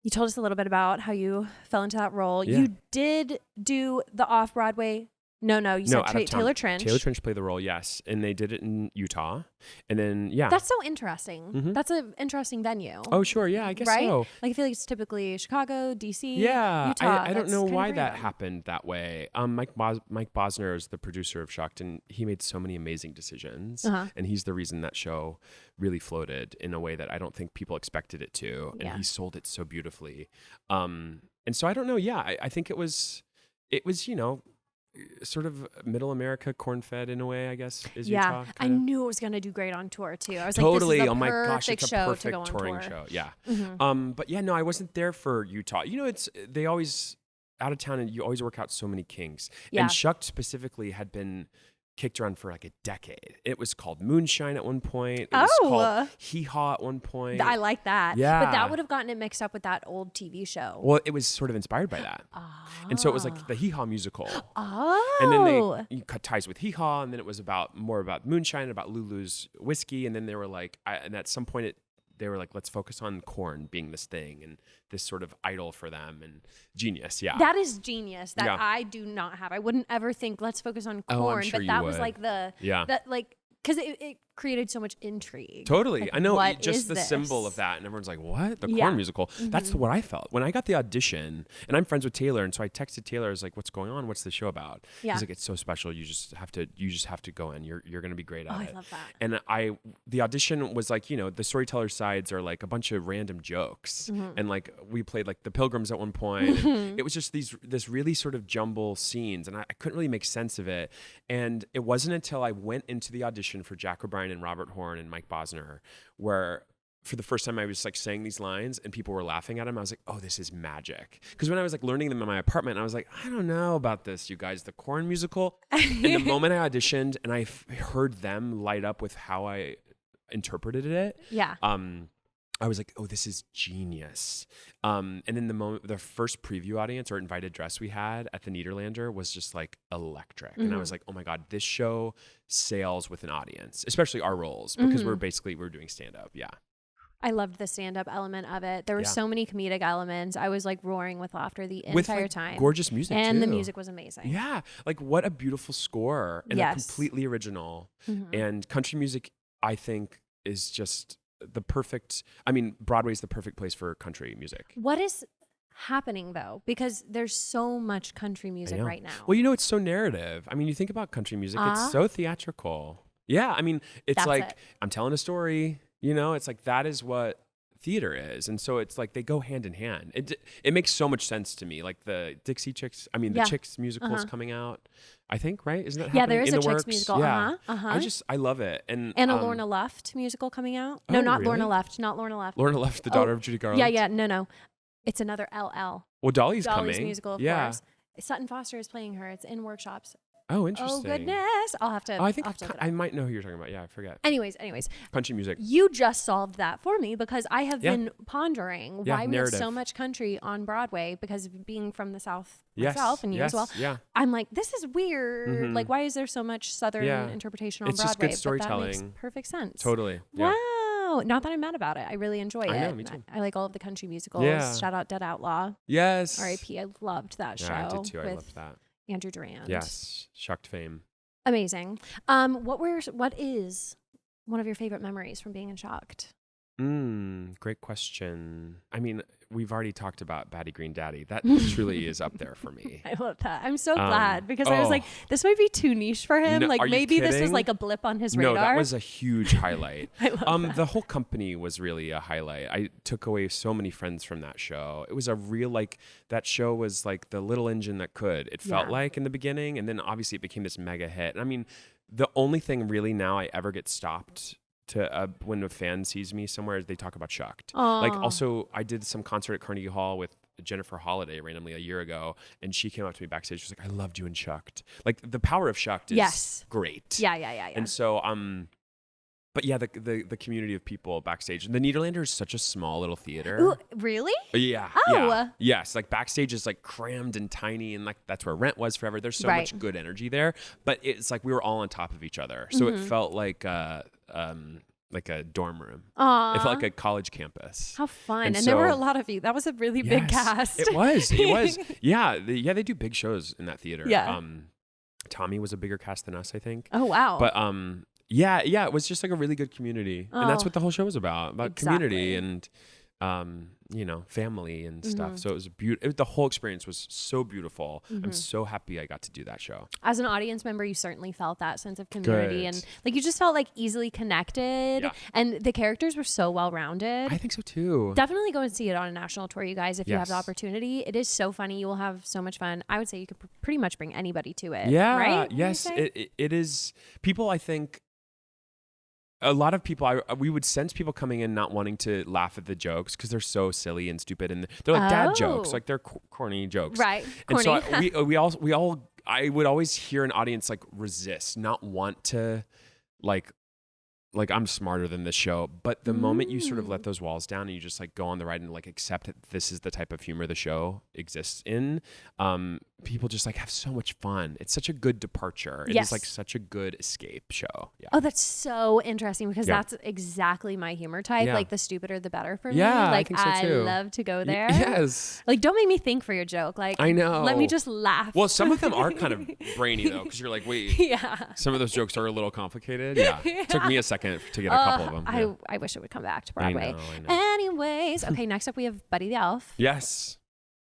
You told us a little bit about how you fell into that role. Yeah. You did do the off-Broadway. No, you said Taylor Trench. Taylor Trench played the role, yes. And they did it in Utah. And then, yeah. That's so interesting. That's an interesting venue. Oh, sure. Yeah, I guess right? so. Like I feel like it's typically Chicago, DC, Yeah. Utah. I don't know why that happened. happened that way. Mike Bosner is the producer of Shucked, and he made so many amazing decisions. And he's the reason that show really floated in a way that I don't think people expected it to. And he sold it so beautifully. And so I don't know. Yeah, I think it was, sort of middle America, corn-fed in a way, I guess, is Yeah, Utah. I knew it was going to do great on tour too. I was Totally. like, this is Oh my gosh, perfect it's a show to perfect go on touring tour. show. Yeah. Mm-hmm. But yeah, no, I wasn't there for Utah. You know, they always out of town, and you always work out so many kinks. Yeah. And Shucked specifically had been kicked around for like a decade. It was called Moonshine at one point. It was called Hee Haw at one point. I like that. Yeah. But that would have gotten it mixed up with that old TV show. Well, it was sort of inspired by that. And so it was like the Hee Haw musical. Oh. And then you cut ties with Hee Haw, and then it was more about Moonshine, about Lulu's whiskey, and then they were like, and at some point they were like, let's focus on corn being this thing and this sort of idol for them, and genius. Yeah. That is genius that I do not have. I wouldn't ever think let's focus on corn, sure but that you was would. like because it created so much intrigue. Totally. Like, I know, what just is the this? symbol of that. And everyone's like, what? The Yeah. corn musical? That's what I felt. When I got the audition, and I'm friends with Taylor, and so I texted Taylor, I was like, what's going on? What's the show about? Yeah. He's like, it's so special. You just have to go in. You're going to be great at it. I love that. And the audition was like, the storyteller sides are like a bunch of random jokes. And like, we played like the Pilgrims at one point. And it was just this really sort of jumble scenes. And I couldn't really make sense of it. And it wasn't until I went into the audition for Jack O'Brien and Robert Horn and Mike Bosner, where for the first time I was like saying these lines and people were laughing at them. I was like, oh, this is magic. Because when I was like learning them in my apartment, I was like, I don't know about this, you guys, the corn musical. And the moment I auditioned and I heard them light up with how I interpreted it, I was like, oh, this is genius. And then the first preview audience or invited dress we had at the Nederlander was just like electric. And I was like, oh my God, this show sails with an audience, especially our roles, because we're doing stand-up. Yeah. I loved the stand-up element of it. There were so many comedic elements. I was like roaring with laughter the entire time. Gorgeous music and too. the music was amazing. Yeah. Like what a beautiful score and completely original. And country music, I think, is just the perfect, Broadway's the perfect place for country music. What is happening though? Because there's so much country music right now. Well, it's so narrative. You think about country music, it's so theatrical. Yeah. It's That's like, it. I'm telling a story, it's like, that is what theater is. And so it's like, they go hand in hand. It makes so much sense to me. Like the Dixie Chicks, the Chicks musicals coming out, I think, right? Isn't that happening? Yeah, there is in a the Chicks works? musical. Yeah. I love it. And a Lorna Luft musical coming out. No, not really? Lorna Luft. Not Lorna Luft. Lorna Luft, the daughter of Judy Garland. Yeah. No. It's another LL. Well, Dolly's Dolly's coming. musical, of course. Sutton Foster is playing her. It's in workshops. Oh, interesting. Oh, goodness. I'll have to. I think I'll have to look it I up. might know who you're talking about. Yeah, I forget. Anyways. Country music. You just solved that for me because I have been pondering why we have narrative. so much country on Broadway because of being from the South Yes, myself and you as well. Yeah. I'm like, this is weird. Like, why is there so much Southern Yeah. interpretation on It's just Broadway? good storytelling. But that makes perfect sense. Totally. Yeah. Wow. Not that I'm mad about it. I really enjoy it. I know, me too. I like all of the country musicals. Yeah. Shout out Dead Outlaw. Yes. R.I.P. I loved that show. Yeah, I did too. I with loved that. Andrew Durand. Yes. Shucked fame. Amazing. What is one of your favorite memories from being in Shucked? Great question. We've already talked about Batty Green Daddy. That truly is up there for me. I love that. I'm so glad because I was like, this might be too niche for him. No, like are you maybe this was kidding? like a blip on his radar. No, that was a huge highlight. I love that. The whole company was really a highlight. I took away so many friends from that show. It was a real, that show was like the little engine that could. It felt like in the beginning, and then obviously it became this mega hit. The only thing really now I ever get stopped to when a fan sees me somewhere, they talk about Shucked. Aww. Also, I did some concert at Carnegie Hall with Jennifer Holliday randomly a year ago, and she came up to me backstage. She was like, I loved you in Shucked. Like, the power of Shucked is great. Yeah. And so, but yeah, the community of people backstage. The Nederlander is such a small little theater. Ooh, really? Yeah. Oh. Yeah. Yes. Like, backstage is like crammed and tiny, and like that's where Rent was forever. There's so much good energy there, but it's like we were all on top of each other. So it felt like a dorm room. Aww. It felt like a college campus. How fun. And so, there were a lot of you. That was a really big cast. It was. Yeah. They do big shows in that theater. Yeah. Tommy was a bigger cast than us, I think. Oh, wow. But yeah, it was just like a really good community. And that's what the whole show was about community. And family and stuff. So it was the whole experience was so beautiful. I'm so happy I got to do that show. As an audience member, you certainly felt that sense of community and like you just felt like easily connected and the characters were so well rounded. I think so too. Definitely go and see it on a national tour, you guys, if you have the opportunity. It is so funny. You will have so much fun. I would say you could pretty much bring anybody to it. Yeah. Right? Yes. It is. People, I think, a lot of people, we would sense people coming in not wanting to laugh at the jokes because they're so silly and stupid, and they're like dad jokes, like they're corny jokes, right? And corny. so I would always hear an audience like resist, not want to, like I'm smarter than this show. But the moment you sort of let those walls down and you just like go on the ride and like accept that this is the type of humor the show exists in, people just like have so much fun. It's such a good departure. It is like such a good escape show. Yeah. Oh, that's so interesting because that's exactly my humor type. Like the stupider the better for me. Yeah, like I think so too. love to go there. Yes. Like don't make me think for your joke. Like I know. Let me just laugh. Well, some of them are kind of brainy though, because you're like, wait. Some of those jokes are a little complicated. Yeah. It took me a second to get a couple of them. I wish it would come back to Broadway. I know. Anyways, okay, next up we have Buddy the Elf. Yes.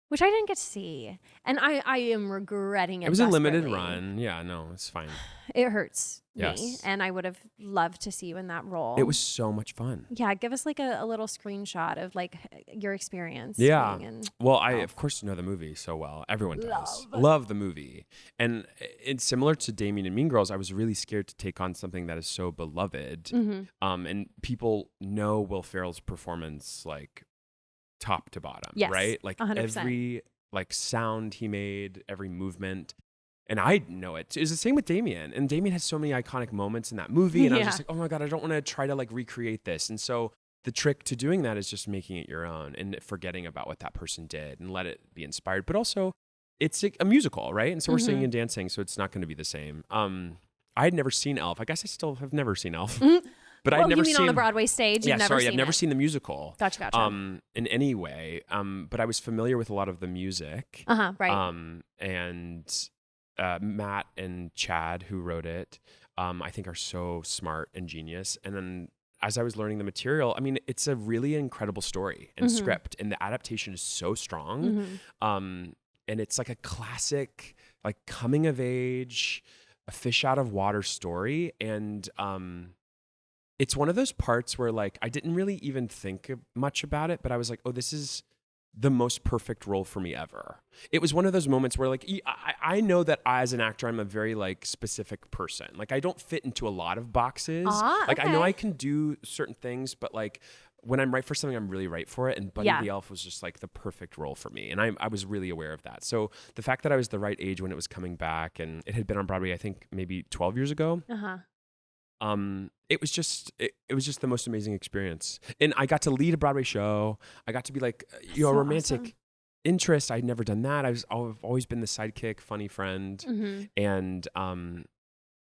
Which I didn't get to see. And I am regretting it. It was a limited run. Yeah, no, it's fine. It hurts me. And I would have loved to see you in that role. It was so much fun. Yeah, give us like a little screenshot of like your experience. Yeah. Well, I Elf. of course know the movie so well. Everyone does. Love the movie. And it's similar to Damian and Mean Girls. I was really scared to take on something that is so beloved. And people know Will Ferrell's performance like top to bottom, right? Like 100%. every like sound he made, every movement. And I know it. It's the same with Damian. And Damian has so many iconic moments in that movie. And I was just like, oh my God, I don't want to try to like recreate this. And so the trick to doing that is just making it your own and forgetting about what that person did and let it be inspired. But also it's a musical, right? And so we're singing and dancing, so it's not going to be the same. I had never seen Elf. I guess I still have never seen Elf. But I'd never seen on the Broadway stage. I've never seen the musical. Gotcha. In any way. But I was familiar with a lot of the music. Right. And Matt and Chad, who wrote it, I think are so smart and genius. And then as I was learning the material, I mean, it's a really incredible story and script, and the adaptation is so strong. And it's like a classic, like coming of age, a fish out of water story, and it's one of those parts where like I didn't really even think much about it, but I was like, oh, this is the most perfect role for me ever. It was one of those moments where like I know that as an actor I'm a very like specific person. Like I don't fit into a lot of boxes. Like I know I can do certain things, but like when I'm right for something, I'm really right for it. And Buddy the Elf was just like the perfect role for me. And I was really aware of that. So the fact that I was the right age when it was coming back, and it had been on Broadway, I think maybe 12 years ago. It was just the most amazing experience. And I got to lead a Broadway show. I got to be like, a romantic interest. I'd never done that. I've always been the sidekick, funny friend. And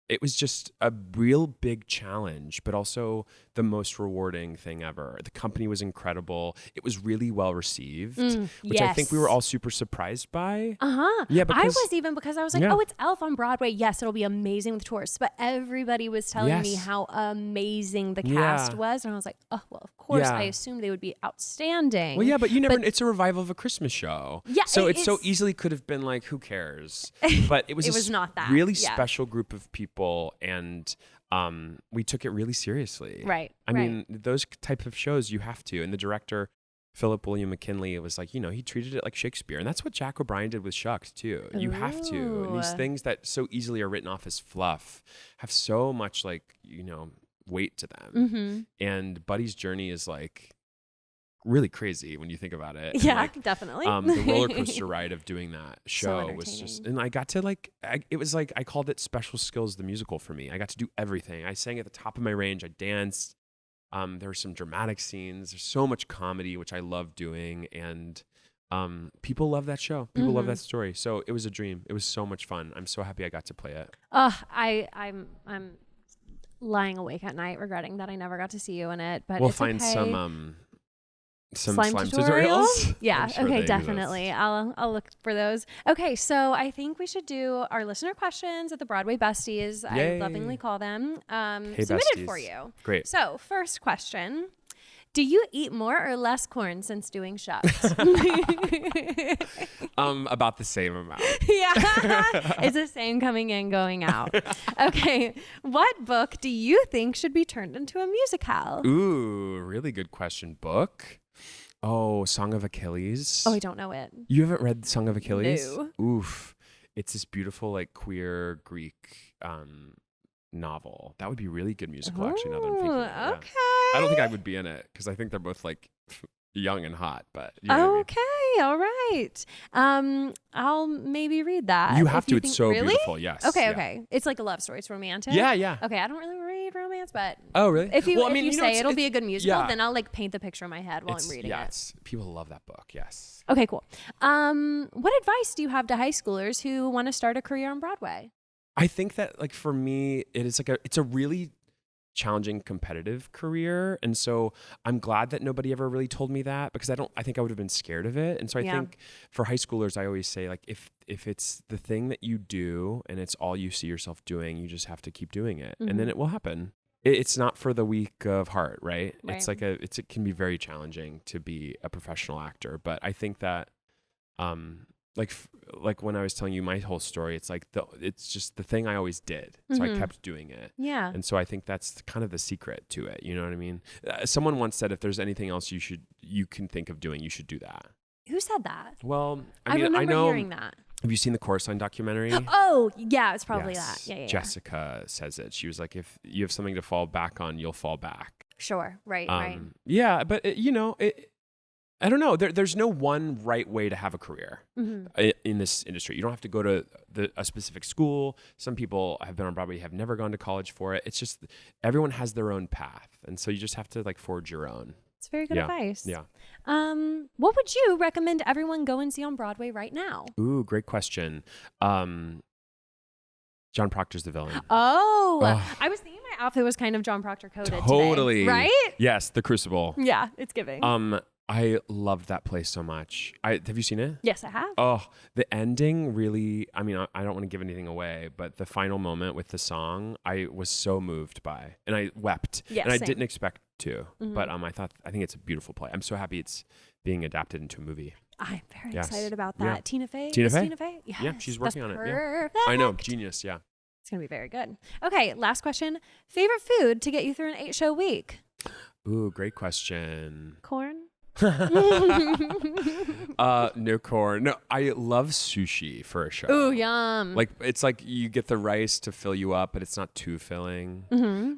it was just a real big challenge, but also the most rewarding thing ever. The company was incredible. It was really well received, which I think we were all super surprised by. Yeah, I was because I was like, oh, it's Elf on Broadway. Yes, it'll be amazing with tourists. But everybody was telling me how amazing the cast was. And I was like, oh, well, of course, I assumed they would be outstanding. Well, yeah, but it's a revival of a Christmas show. Yeah, so it so easily could have been like, who cares? But it was not that. Really special group of people. And we took it really seriously. Right. I mean, those type of shows you have to. And the director, Philip William McKinley, it was like, he treated it like Shakespeare. And that's what Jack O'Brien did with Shucked too. You have to. And these things that so easily are written off as fluff have so much like, weight to them. And Buddy's journey is like really crazy when you think about it. Yeah, like, definitely. The roller coaster ride of doing that show was just, and I got to it was like, I called it Special Skills, the musical for me. I got to do everything. I sang at the top of my range. I danced. There were some dramatic scenes. There's so much comedy, which I love doing. And people love that show. People love that story. So it was a dream. It was so much fun. I'm so happy I got to play it. I'm lying awake at night regretting that I never got to see you in it, but we'll it's find okay. some slime tutorials. Yeah. Sure, okay. Definitely. I'll look for those. Okay. So I think we should do our listener questions at the Broadway Besties. Yay. I lovingly call them. Hey, submitted besties. for you. Great. So first question: Do you eat more or less corn since doing Shucked? About the same amount. Yeah. It's the same coming in, going out. Okay. What book do you think should be turned into a musical? Ooh, really good question. Book? Oh, Song of Achilles. Oh, I don't know it. You haven't read Song of Achilles? No. Oof. It's this beautiful, like, queer Greek novel. That would be a really good musical, actually, now that I'm thinking of it. Yeah. Okay. I don't think I would be in it because I think they're both, like, young and hot, but you know Okay. All right. I'll maybe read that. you have if to. you It's think- so really? beautiful. Yes. Okay. Yeah. Okay. It's like a love story. It's romantic. Yeah. Okay. I don't really read romance, but Oh, really? if you, Well, I if mean, you know, say it's- it'll be a good musical, yeah. then I'll like paint the picture in my head while I'm reading it. Yes. People love that book. Yes. Okay, cool. What advice do you have to high schoolers who want to start a career on Broadway? I think that, like, for me, it's a really challenging competitive career, and so I'm glad that nobody ever really told me that, because I think I would have been scared of it. And so I think for high schoolers, I always say, like, if it's the thing that you do and it's all you see yourself doing, you just have to keep doing it, and then it will happen. It's not for the weak of heart, right? It's like it can be very challenging to be a professional actor, but I think that like when I was telling you my whole story, it's like it's just the thing I always did. So I kept doing it. Yeah. And so I think that's kind of the secret to it. You know what I mean? Someone once said, if there's anything else you can think of doing, you should do that. Who said that? Well, I mean, remember I know, hearing that. Have you seen the Chorus Line documentary? Oh, yeah, it's probably Yes. that. Yeah. Jessica says it. She was like, if you have something to fall back on, you'll fall back. Sure. Right. Yeah, but I don't know. There's no one right way to have a career in this industry. You don't have to go to a specific school. Some people have been on Broadway, have never gone to college for it. It's just everyone has their own path, and so you just have to, like, forge your own. It's very good advice. Yeah. What would you recommend everyone go and see on Broadway right now? Ooh, great question. John Proctor's The Villain. Oh, I was thinking my outfit was kind of John Proctor coded Totally. today, right? Yes, The Crucible. Yeah, it's giving. I loved that play so much. Have you seen it? Yes, I have. Oh, the ending really, I mean, I don't want to give anything away, but the final moment with the song, I was so moved by, and I wept. Yeah, and I same. didn't expect to, but I think it's a beautiful play. I'm so happy it's being adapted into a movie. I'm very Yes. excited about that. Yeah. Tina Fey? Tina Is Fey? Tina Fey? Yes, Yeah, she's working on it. Yeah. Perfect. I know, genius, yeah. It's going to be very good. Okay, last question. Favorite food to get you through an 8-show week? Ooh, great question. Corn? No corn. No, I love sushi for a show. Ooh, yum. Like, it's like you get the rice to fill you up, but it's not too filling.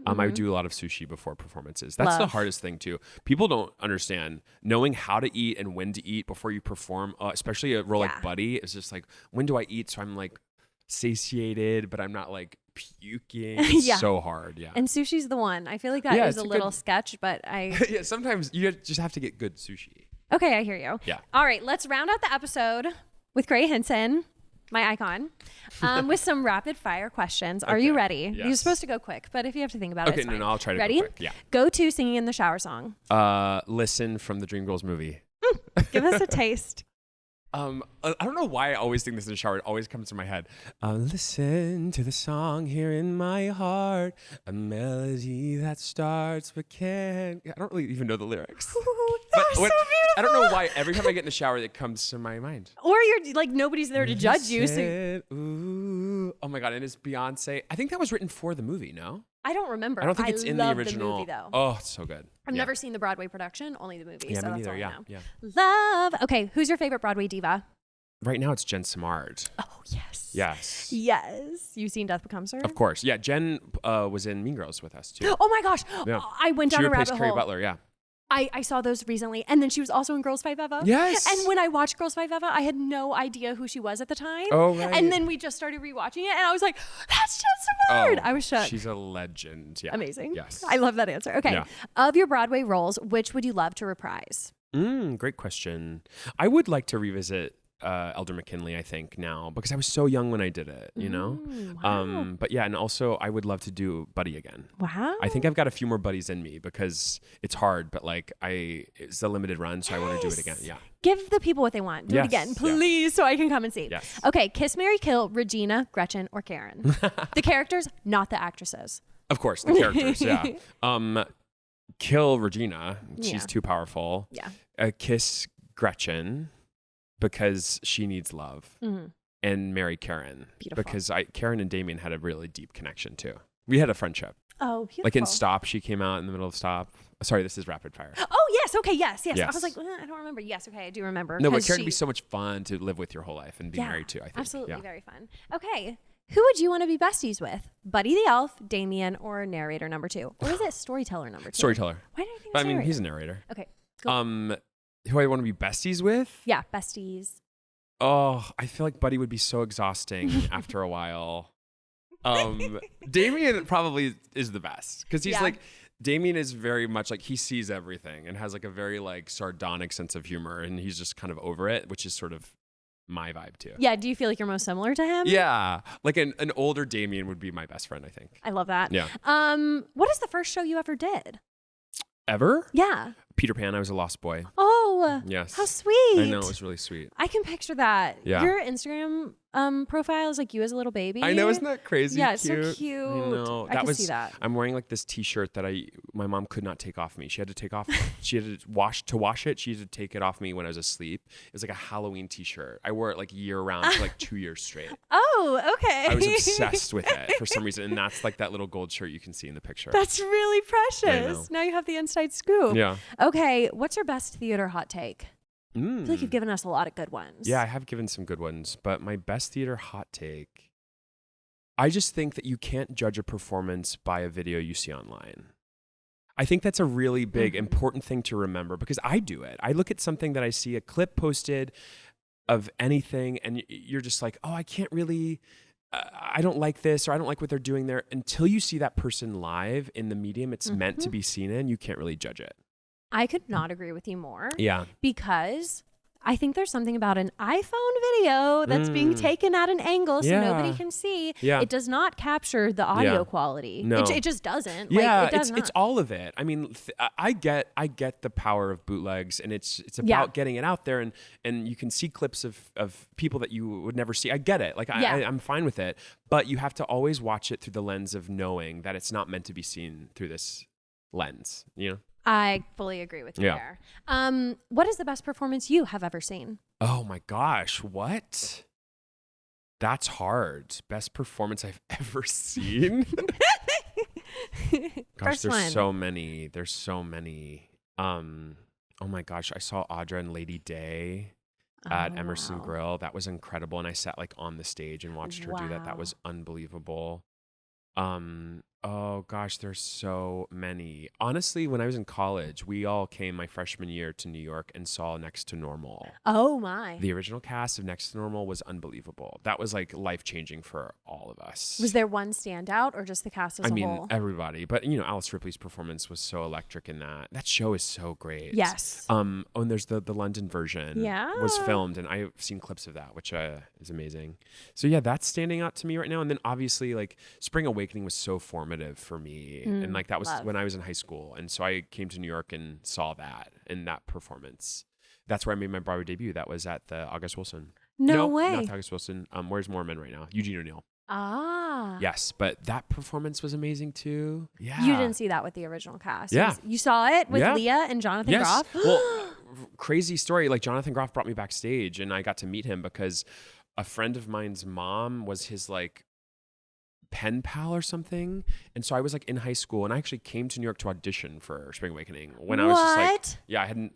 I do a lot of sushi before performances. That's the Love. hardest thing too. People don't understand knowing how to eat and when to eat before you perform, especially a role like Buddy. It's just like, when do I eat so I'm like satiated, but I'm not like puking? It's so hard. Yeah. And sushi's the one. I feel like that is a little sketch, but yeah, sometimes you just have to get good sushi. Okay, I hear you. Yeah. All right, let's round out the episode with Grey Henson, my icon, with some rapid fire questions. Are you ready? Yes. You're supposed to go quick, but if you have to think about it, it's fine. No, I'll try to Ready? go quick. Yeah. Go to singing in the shower song. Listen from the Dreamgirls movie. Give us a taste. I don't know why I always think this in the shower. It always comes to my head. Listen to the song here in my heart, a melody that starts but can't. I don't really even know the lyrics. Ooh, that's so beautiful. I don't know why every time I get in the shower, it comes to my mind. Or you're like, nobody's there to judge you. So Ooh. Oh my God. And it's Beyonce. I think that was written for the movie, no? I don't remember. I don't think it's in the original. The movie, though. Oh, it's so good. I've never seen the Broadway production, only the movie. Yeah, so me that's neither. all I know. Yeah. Love. Okay, who's your favorite Broadway diva? Right now, it's Jen Simard. Oh, yes. Yes. Yes. You've seen Death Becomes Her? Of course. Yeah. Jen was in Mean Girls with us too. Oh my gosh. Yeah. I went down She a replaced rabbit Carrie hole. Butler. Yeah. I saw those recently. And then she was also in Girls5eva. Yes. And when I watched Girls5eva, I had no idea who she was at the time. Oh, right. And then we just started rewatching it, and I was like, that's Jen Simard. I was shook. She's a legend. Yeah. Amazing. Yes. I love that answer. Okay. Yeah. Of your Broadway roles, which would you love to reprise? Great question. I would like to revisit Elder McKinley, I think, now, because I was so young when I did it, you know? Wow. But yeah, and also I would love to do Buddy again. Wow. I think I've got a few more buddies in me because it's hard, but like it's a limited run, so I want to do it again. Yeah. Give the people what they want. Do it again, please, so I can come and see. Yes. Okay, Kiss, Marry, Kill, Regina, Gretchen, or Karen. The characters, not the actresses. Of course, the characters, yeah. kill Regina. Yeah. She's too powerful. Yeah. Kiss Gretchen because she needs love. Mm-hmm. And marry Karen. Beautiful. Because Karen and Damian had a really deep connection too. We had a friendship. Oh, beautiful. Like in Stop, she came out in the middle of Stop. Sorry, this is rapid fire. Oh, yes. Okay. Yes. Yes. I was like, I don't remember. Yes. Okay. I do remember. No, but Karen would be so much fun to live with your whole life and be Yeah, married to, I think. absolutely. Yeah. Very fun. Okay. Who would you want to be besties with? Buddy the Elf, Damian, or narrator number 2? Or is it storyteller number 2? Storyteller. Why did I think I it's mean, narrator? he's a narrator. Okay. Go. Who I want to be besties with? Yeah. Besties. Oh, I feel like Buddy would be so exhausting after a while. Damian probably is the best because he's like, Damian is very much like he sees everything and has like a very like sardonic sense of humor, and he's just kind of over it, which is sort of my vibe too. Yeah. Do you feel like you're most similar to him? Yeah. Like an older Damian would be my best friend, I think. I love that. Yeah. What is the first show you ever did? Ever? Yeah. Peter Pan, I was a lost boy. Oh. Yes. How sweet. I know, it was really sweet. I can picture that. Yeah. Your Instagram profile is like you as a little baby. I know, isn't that crazy? Yeah, it's cute? so cute. I know. I can see that. I'm wearing like this T-shirt that my mom could not take off me. She had to take off. She had to wash it. She had to take it off me when I was asleep. It was like a Halloween T-shirt. I wore it like year round for like 2 years straight. Oh, okay. I was obsessed with it for some reason, and that's like that little gold shirt you can see in the picture. That's really precious. Now you have the inside scoop. Yeah. Okay, what's your best theater hot take? I feel like Mm. you've given us a lot of good ones. Yeah, I have given some good ones, but my best theater hot take, I just think that you can't judge a performance by a video you see online. I think that's a really big, important thing to remember because I do it. I look at something that I see a clip posted of anything, and you're just like, oh, I can't really, I don't like this, or I don't like what they're doing there. Until you see that person live in the medium it's meant to be seen in, you can't really judge it. I could not agree with you more. Yeah. Because I think there's something about an iPhone video that's being taken at an angle so nobody can see. Yeah. It does not capture the audio quality. No. It just doesn't. Yeah, like, it does not. it's all of it. I mean, I get the power of bootlegs, and it's about getting it out there, and you can see clips of people that you would never see. I get it. Like I'm fine with it, but you have to always watch it through the lens of knowing that it's not meant to be seen through this lens, you know? I fully agree with you there. What is the best performance you have ever seen? Oh my gosh, what? That's hard. Best performance I've ever seen? Gosh, there's so many. There's so many. Oh my gosh, I saw Audra and Lady Day at Emerson Grill. That was incredible. And I sat like on the stage and watched her do that. That was unbelievable. Oh gosh, there's so many. Honestly, when I was in college, we all came my freshman year to New York and saw Next to Normal. Oh my. The original cast of Next to Normal was unbelievable. That was like life-changing for all of us. Was there one standout or just the cast as a whole? Everybody. But you know, Alice Ripley's performance was so electric in that. That show is so great. Yes. And there's the London version. Yeah. Was filmed, and I've seen clips of that, which is amazing. So yeah, that's standing out to me right now. And then obviously like Spring Awakening was so formative for me, and like that was when I was in high school, and so I came to New York and saw that and that performance. That's where I made my Broadway debut. That was at the August Wilson. No way. Not the August Wilson. Where's Mormon right now? Eugene O'Neill. Ah. Yes, but that performance was amazing too. Yeah. You didn't see that with the original cast. Yeah. You saw it with Leah and Jonathan Groff? Well, crazy story. Like Jonathan Groff brought me backstage, and I got to meet him because a friend of mine's mom was his like pen pal or something, and so I was like in high school, and I actually came to New York to audition for Spring Awakening when I was just like,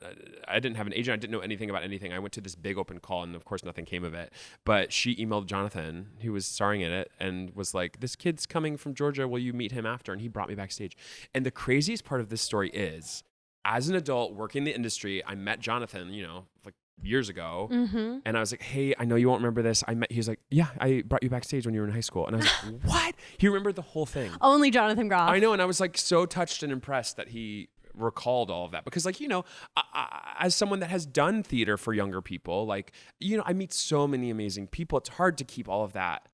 I didn't have an agent, I didn't know anything about anything. I went to this big open call, and of course nothing came of it, but she emailed Jonathan, who was starring in it, and was like, this kid's coming from Georgia, will you meet him after? And he brought me backstage. And the craziest part of this story is, as an adult working in the industry, I met Jonathan, you know, like years ago, and I was like, hey, I know you won't remember this. He was like, yeah, I brought you backstage when you were in high school. And I was like, what? He remembered the whole thing. Only Jonathan Groff. I know, and I was like so touched and impressed that he recalled all of that, because like, you know, as someone that has done theater for younger people, like, you know, I meet so many amazing people. It's hard to keep all of that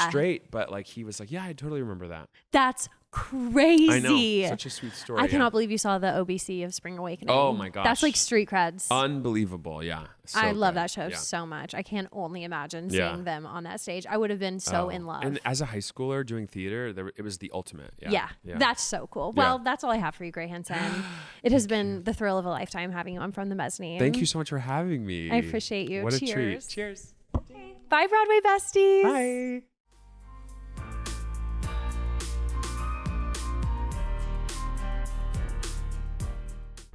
straight, but like he was like, yeah, I totally remember that. That's crazy. I know. Such a sweet story. I cannot believe you saw the OBC of Spring Awakening. Oh my gosh. That's like street creds. Unbelievable. Yeah. So I love good. that show Yeah. so much. I can't only imagine Yeah. seeing them on that stage. I would have been so in love. And as a high schooler doing theater, it was the ultimate. Yeah, that's so cool. Well, Yeah. that's all I have for you, Grey Henson. It has been the thrill of a lifetime having you on From the Mezzanine. Thank you so much for having me. I appreciate you. What Cheers. a treat. Cheers. Bye, Broadway Besties. Bye.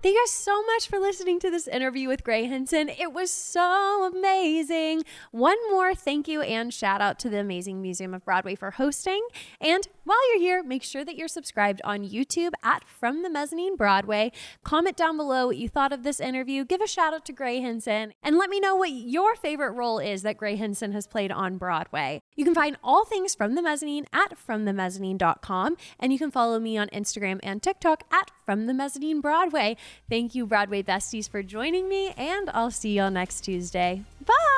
Thank you guys so much for listening to this interview with Grey Henson. It was so amazing. One more thank you and shout out to the amazing Museum of Broadway for hosting. And while you're here, make sure that you're subscribed on YouTube at From the Mezzanine Broadway. Comment down below what you thought of this interview. Give a shout out to Grey Henson and let me know what your favorite role is that Grey Henson has played on Broadway. You can find all things From the Mezzanine at FromTheMezzanine.com, and you can follow me on Instagram and TikTok at From the Mezzanine Broadway. Thank you, Broadway Besties, for joining me, and I'll see y'all next Tuesday. Bye!